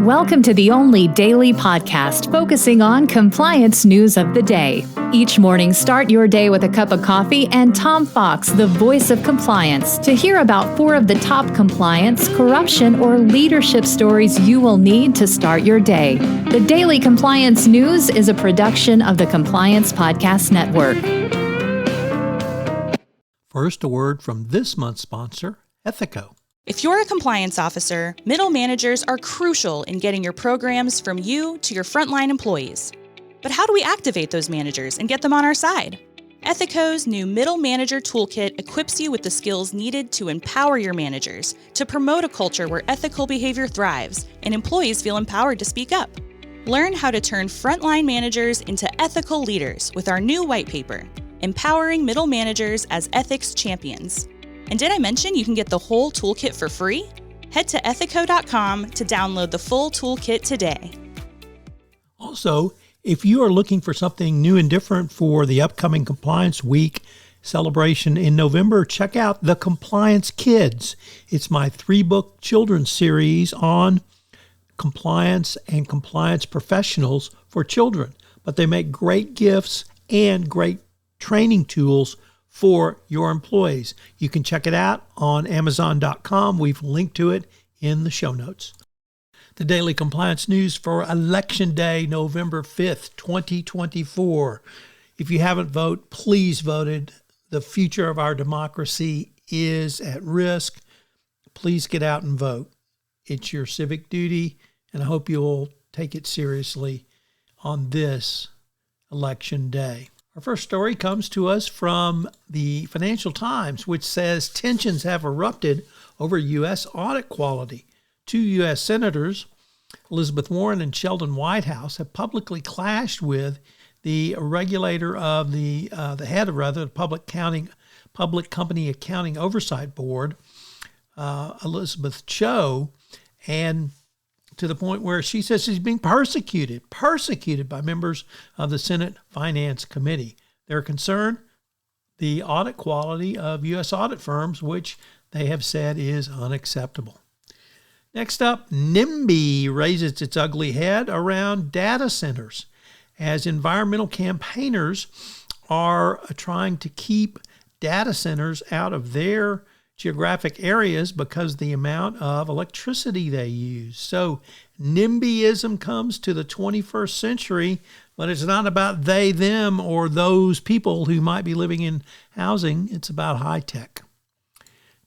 Welcome to the only daily podcast focusing on compliance news of the day. Each morning, start your day with a cup of coffee and Tom Fox, the voice of compliance, to hear about 4 of the top compliance, corruption, or leadership stories you will need to start your day. The Daily Compliance News is a production of the Compliance Podcast Network. First, a word from this month's sponsor, Ethico. If you're a compliance officer, middle managers are crucial in getting your programs from you to your frontline employees. But how do we activate those managers and get them on our side? Ethico's new Middle Manager Toolkit equips you with the skills needed to empower your managers, to promote a culture where ethical behavior thrives and employees feel empowered to speak up. Learn how to turn frontline managers into ethical leaders with our new white paper, Empowering Middle Managers as Ethics Champions. And did I mention you can get the whole toolkit for free? Head to ethico.com to download the full toolkit today. Also, if you are looking for something new and different for the upcoming Compliance Week celebration in November, check out The Compliance Kids. It's my 3-book children's series on compliance and compliance professionals for children. But they make great gifts and great training tools for your employees. You can check it out on Amazon.com. We've linked to it in the show notes. The Daily Compliance News for Election Day, November 5th, 2024. If you haven't voted, please vote. The future of our democracy is at risk. Please get out and vote. It's your civic duty, and I hope you'll take it seriously on this election day. Our first story comes to us from the Financial Times, which says tensions have erupted over U.S. audit quality. 2 U.S. senators, Elizabeth Warren and Sheldon Whitehouse, have publicly clashed with the regulator of the head of the Public Company Accounting Oversight Board, Elizabeth Cho, and to the point where she says she's being persecuted by members of the Senate Finance Committee. They're concerned the audit quality of U.S. audit firms, which they have said is unacceptable. Next up, NIMBY raises its ugly head around data centers as environmental campaigners are trying to keep data centers out of their geographic areas because the amount of electricity they use. So NIMBYism comes to the 21st century, but it's not about they, them, or those people who might be living in housing. It's about high tech.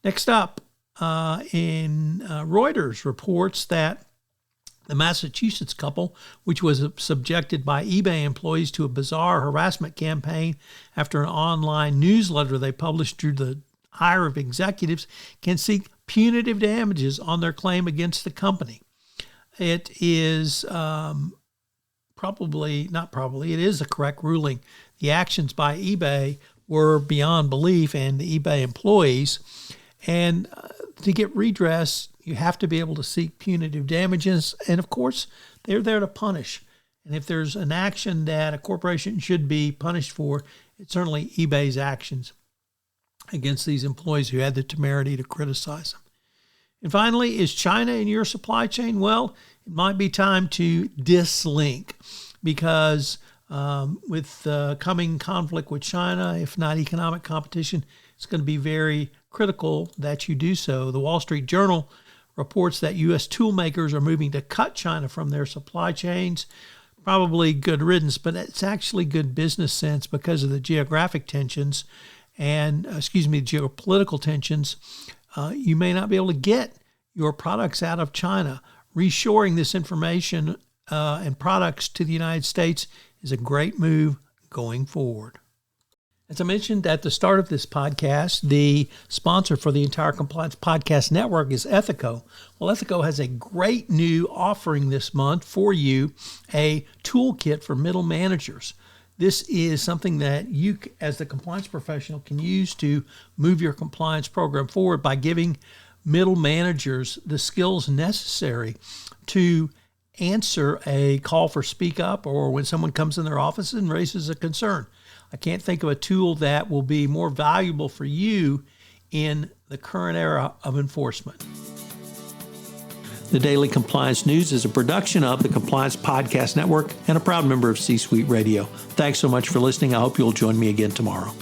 Next up, Reuters reports that the Massachusetts couple, which was subjected by eBay employees to a bizarre harassment campaign after an online newsletter they published through the hire of executives, can seek punitive damages on their claim against the company. It is it is a correct ruling. The actions by eBay were beyond belief and the eBay employees. And to get redress, you have to be able to seek punitive damages. And of course, they're there to punish. And if there's an action that a corporation should be punished for, it's certainly eBay's actions against these employees who had the temerity to criticize them. And finally, is China in your supply chain? Well, it might be time to dislink because with the coming conflict with China, if not economic competition, it's going to be very critical that you do so. The Wall Street Journal reports that U.S. tool makers are moving to cut China from their supply chains. Probably good riddance, but it's actually good business sense because of the geographic tensions and, geopolitical tensions. You may not be able to get your products out of China. Reshoring this information and products to the United States is a great move going forward. As I mentioned at the start of this podcast, the sponsor for the entire Compliance Podcast Network is Ethico. Well, Ethico has a great new offering this month for you, a toolkit for middle managers. This is something that you, as the compliance professional, can use to move your compliance program forward by giving middle managers the skills necessary to answer a call for speak up or when someone comes in their office and raises a concern. I can't think of a tool that will be more valuable for you in the current era of enforcement. The Daily Compliance News is a production of the Compliance Podcast Network and a proud member of C-Suite Radio. Thanks so much for listening. I hope you'll join me again tomorrow.